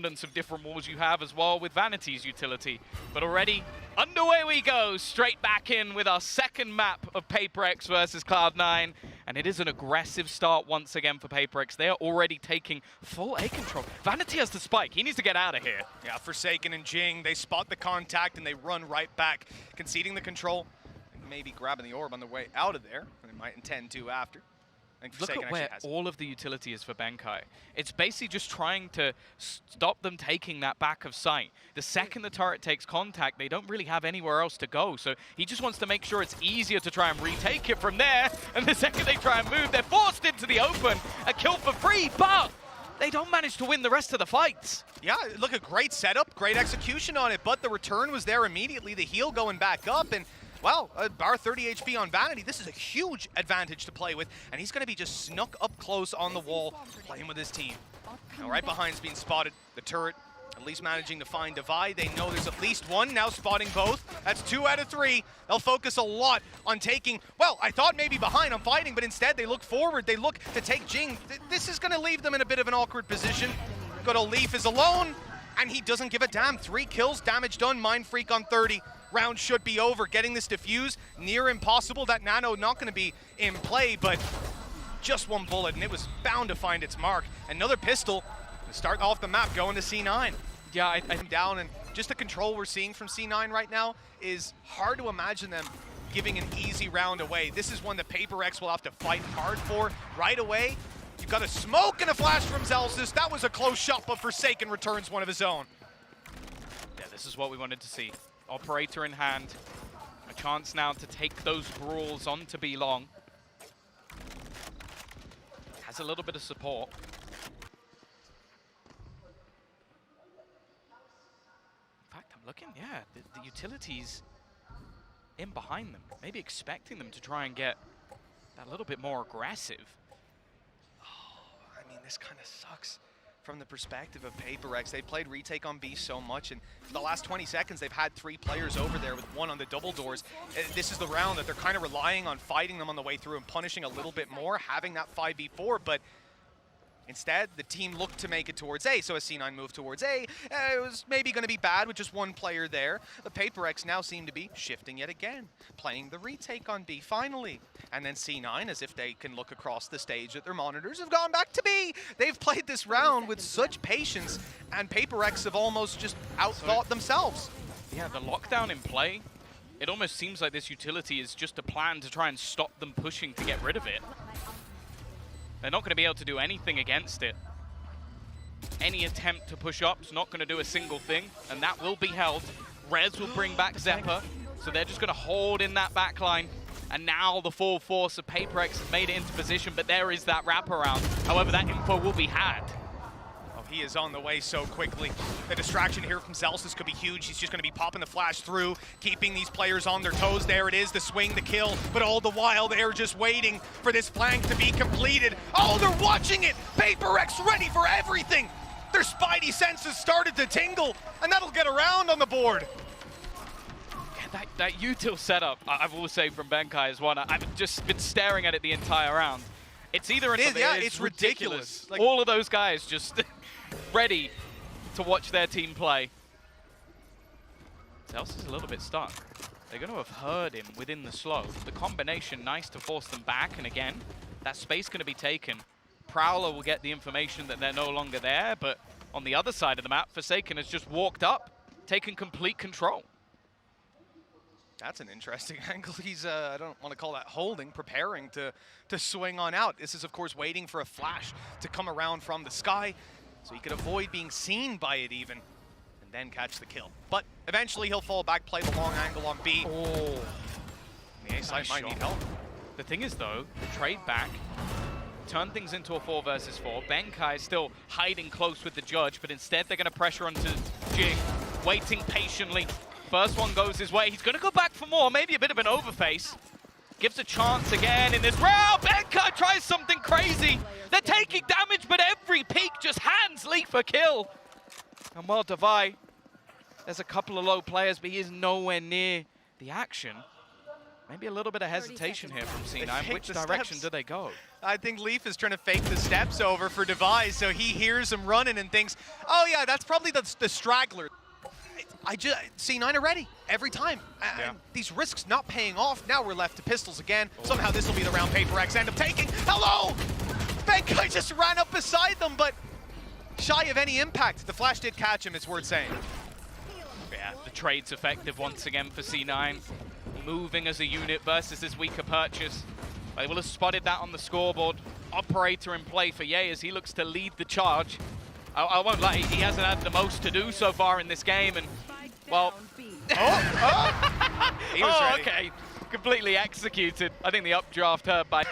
abundance of different walls you have as well with Vanity's utility. But already, underway we go, straight back in with our second map of PRX versus Cloud9. And it is an aggressive start once again for PRX. They are already taking full A control. Vanity has the spike. He needs to get out of here. Yeah, Forsaken and Jinggg, they spot the contact and they run right back, conceding the control. And maybe grabbing the orb on the way out of there. And they might intend to after. Look at where all of the utility is for Benkai. It's basically just trying to stop them taking that back of sight. The second the turret takes contact, they don't really have anywhere else to go. So he just wants to make sure it's easier to try and retake it from there. And the second they try and move, they're forced into the open. A kill for free, but they don't manage to win the rest of the fights. Yeah, look, a great setup, great execution on it, but the return was there immediately. The heal going back up, and well, bar 30 HP on Vanity. This is a huge advantage to play with, and he's going to be just snuck up close on the wall, playing with his team. Now right behind's being spotted, the turret at least managing to find Divide. They know there's at least one, now spotting both. That's 2 out of 3. They'll focus a lot on taking, well, I thought maybe behind on fighting, but instead they look forward, they look to take Jinggg. This is going to leave them in a bit of an awkward position. Good old Leaf is alone, and he doesn't give a damn. 3 kills, damage done, mindfreak on 30. Round should be over. Getting this defuse, near impossible. That nano not going to be in play, but just one bullet, and it was bound to find its mark. Another pistol, starting off the map, going to C9. Yeah, I'm down, and just the control we're seeing from C9 right now is hard to imagine them giving an easy round away. This is one that PRX will have to fight hard for right away. You've got a smoke and a flash from Zellsis. That was a close shot, but Forsaken returns one of his own. Yeah, this is what we wanted to see. Operator in hand. A chance now to take those brawls on to be long. Has a little bit of support. In fact, I'm looking, yeah, the utilities in behind them. Maybe expecting them to try and get that little bit more aggressive. Oh, I mean, this kind of sucks. From the perspective of PRX, they played retake on B so much, and for the last 20 seconds, they've had 3 players over there with 1 on the double doors. This is the round that they're kind of relying on fighting them on the way through and punishing a little bit more, having that 5v4, but instead, the team looked to make it towards A, so as C9 moved towards A, it was maybe going to be bad with just 1 player there. The PRX now seem to be shifting yet again, playing the retake on B finally. And then C9, as if they can look across the stage at their monitors, have gone back to B. They've played this round with such patience, and PRX have almost just outthought themselves. Yeah, the lockdown in play, it almost seems like this utility is just a plan to try and stop them pushing to get rid of it. They're not going to be able to do anything against it. Any attempt to push up is not going to do a single thing, and that will be held. Rez will bring back Xeppaa, so they're just going to hold in that backline. And now the full force of PRX has made it into position, but there is that wraparound. However, that info will be had. Oh, he is on the way so quickly. The distraction here from Zellsis could be huge. He's just going to be popping the flash through, keeping these players on their toes. There it is, the swing, the kill. But all the while, they're just waiting for this flank to be completed. Oh, they're watching it! PRX ready for everything! Their spidey senses started to tingle, and that'll get around on the board. That util setup, I will say from Benkai is one I've just been staring at it the entire round. It's either it's ridiculous. Like, all of those guys just ready to watch their team play. Zellsis is a little bit stuck. They're going to have heard him within the slow. The combination nice to force them back, and again, that space going to be taken. Prowler will get the information that they're no longer there, but on the other side of the map, Forsaken has just walked up, taken complete control. That's an interesting angle. He's, I don't want to call that holding, preparing to swing on out. This is, of course, waiting for a flash to come around from the sky so he could avoid being seen by it even, and then catch the kill. But eventually he'll fall back, play the long angle on B. Oh. The A side might need help. The thing is, though, trade back, turn things into a 4 versus 4. Benkai is still hiding close with the judge, but instead they're going to pressure onto Jinggg, waiting patiently. First one goes his way. He's going to go back for more. Maybe a bit of an overface. Gives a chance again in this round. Benkai tries something crazy. They're taking damage, but every peek just hands Leaf a kill. And while Divide, there's a couple of low players, but he is nowhere near the action. Maybe a little bit of hesitation here from C9. Which direction do they go? I think Leaf is trying to fake the steps over for Device, so he hears him running and thinks, oh yeah, that's probably the straggler. C9 are ready every time. Yeah. And these risks not paying off. Now we're left to pistols again. Somehow this will be the round PRX end up taking. Hello! Benkai just ran up beside them, but shy of any impact. The flash did catch him, it's worth saying. Yeah, the trade's effective once again for C9. Moving as a unit versus this weaker purchase. They will have spotted that on the scoreboard. Operator in play for Ye as he looks to lead the charge. I won't lie, he hasn't had the most to do so far in this game, and, well... He was ready. Okay. Completely executed. I think the updraft hurt by...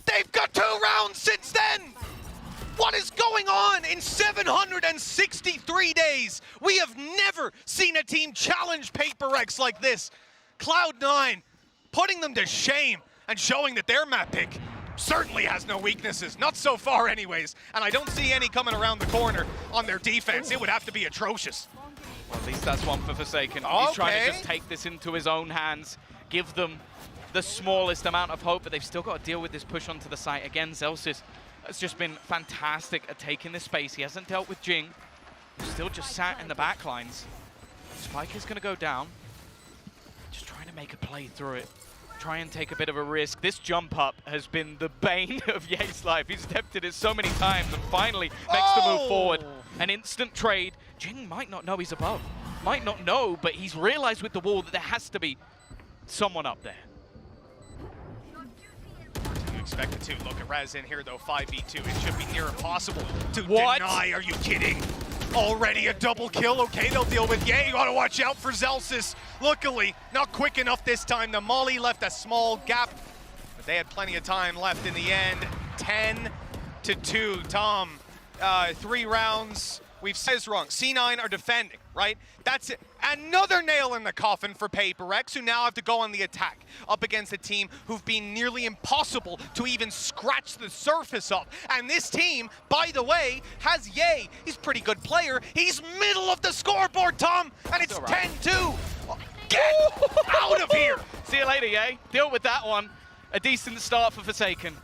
They've got 2 rounds since then! What is going on in 763 days? We have never seen a team challenge PRX like this. Cloud9 putting them to shame and showing that their map pick certainly has no weaknesses. Not so far anyways. And I don't see any coming around the corner on their defense. It would have to be atrocious. Well, at least that's one for Forsaken. Okay. He's trying to just take this into his own hands, give them the smallest amount of hope, but they've still got to deal with this push onto the site. Again, Zellsis has just been fantastic at taking this space. He hasn't dealt with Jinggg, who's still just sat in the back lines. Spike is going to go down. Just trying to make a play through it. Try and take a bit of a risk. This jump up has been the bane of Ye's life. He's attempted it so many times and finally makes the move forward. An instant trade. Jinggg might not know he's above. Might not know, but he's realized with the wall that there has to be someone up there. Expected to look at Rez in here though, 5v2. It should be near impossible to What? deny. Are you kidding? Already a double kill. Okay, they'll deal with Ye. You gotta watch out for Zellsis. Luckily, not quick enough this time. The Molly left a small gap, but they had plenty of time left in the end. 10-2. Tom, 3 rounds. We've said it's wrong. C9 are defending, right? That's it. Another nail in the coffin for PRX, who now have to go on the attack up against a team who've been nearly impossible to even scratch the surface of. And this team, by the way, has Ye. He's a pretty good player. He's middle of the scoreboard, Tom, and it's 10-2. Get out of here. See you later, Ye. Deal with that one. A decent start for Forsaken.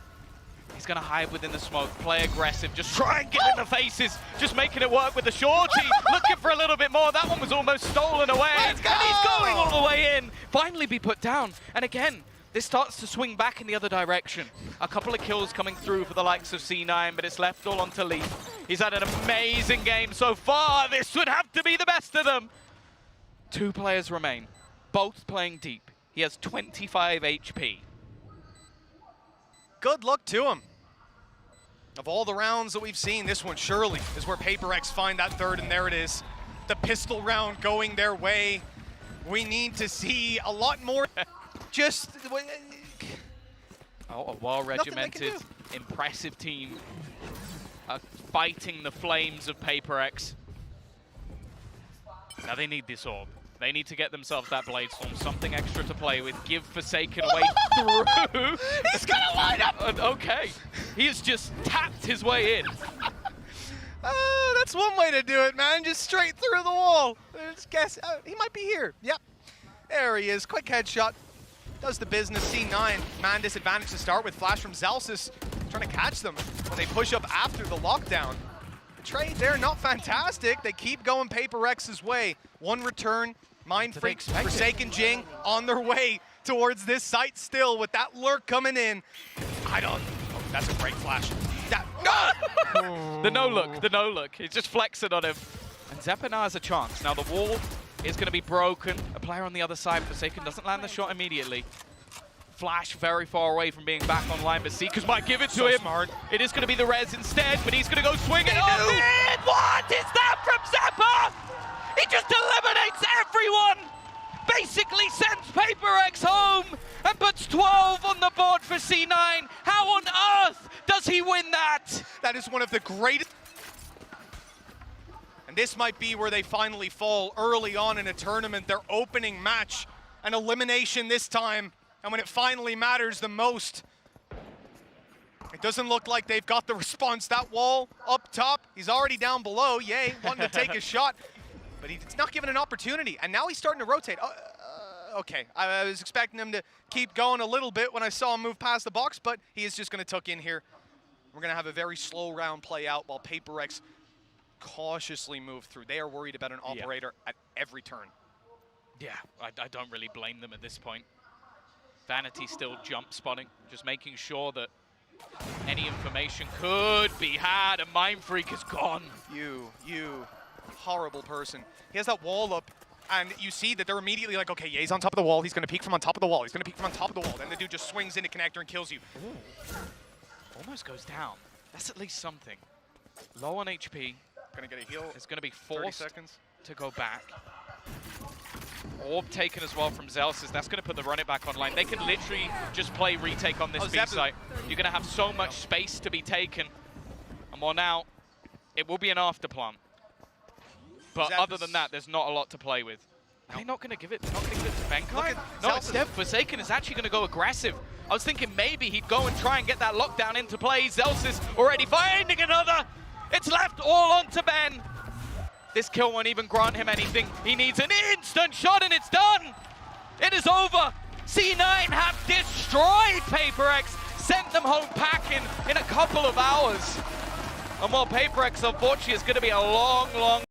He's going to hide within the smoke, play aggressive, just try and get in the faces, just making it work with the shorty, looking for a little bit more. That one was almost stolen away, and he's going all the way in. Finally be put down, and again, this starts to swing back in the other direction. A couple of kills coming through for the likes of C9, but it's left all onto Leaf. He's had an amazing game so far. This would have to be the best of them. 2 players remain, both playing deep. He has 25 HP. Good luck to him. Of all the rounds that we've seen, this one surely is where PRX find that third, and there it is. The pistol round going their way. We need to see a lot more. Just... Oh, a well-regimented, impressive team fighting the flames of PRX. Now they need this orb. They need to get themselves that Blade Storm, something extra to play with, give Forsaken a way through. He's gonna line up! Okay, he has just tapped his way in. That's one way to do it, man. Just straight through the wall. Just guess, he might be here. Yep, there he is. Quick headshot. Does the business. C9, man disadvantage to start with. Flash from Zellsis, trying to catch them when they push up after the lockdown. The trade there, not fantastic. They keep going PRX's way. One return. Mindfreak, Forsaken Jinggg on their way towards this site still with that lurk coming in. Oh, that's a great flash. The no look. He's just flexing on him. And Xeppaa now has a chance. Now the wall is going to be broken. A player on the other side, Forsaken doesn't land the shot immediately. Flash very far away from being back online, but Seekers might give it to him. Smart. It is going to be the res instead, but he's going to go swing it on it. What is that from Xeppaa? He just eliminates everyone! Basically sends PRX home and puts 12 on the board for C9. How on earth does he win that? That is one of the greatest. And this might be where they finally fall early on in a tournament. Their opening match, an elimination this time. And when it finally matters the most, it doesn't look like they've got the response. That wall up top, he's already down below. Yay, wanting to take a shot. But he's not given an opportunity, and now he's starting to rotate. okay, I was expecting him to keep going a little bit when I saw him move past the box, but he is just going to tuck in here. We're going to have a very slow round play out while PRX cautiously move through. They are worried about an operator at every turn. Yeah, I don't really blame them at this point. Vanity still jump spotting, just making sure that any information could be had, and mindfreak is gone. You horrible person. He has that wall up, and you see that they're immediately like, okay, yeah, he's on top of the wall. He's going to peek from on top of the wall. He's going to peek from on top of the wall. Then the dude just swings into connector and kills you. Ooh. Almost goes down. That's at least something. Low on HP. Gonna get a heal. It's going to be 30 forced seconds to go back. Orb taken as well from Zellsis. That's going to put the run it back online. They can literally just play retake on this B site. You're going to have so much space to be taken. And well, now it will be an afterplant. But other than that, there's not a lot to play with. Are they not going to give it? They're not going to give it to Benkai? No, instead, Forsaken is actually going to go aggressive. I was thinking maybe he'd go and try and get that lockdown into play. Zellsis already finding another. It's left all onto Ben. This kill won't even grant him anything. He needs an instant shot and it's done. It is over. C9 have destroyed PRX, sent them home packing in a couple of hours. And while PRX, unfortunately, is going to be a long, long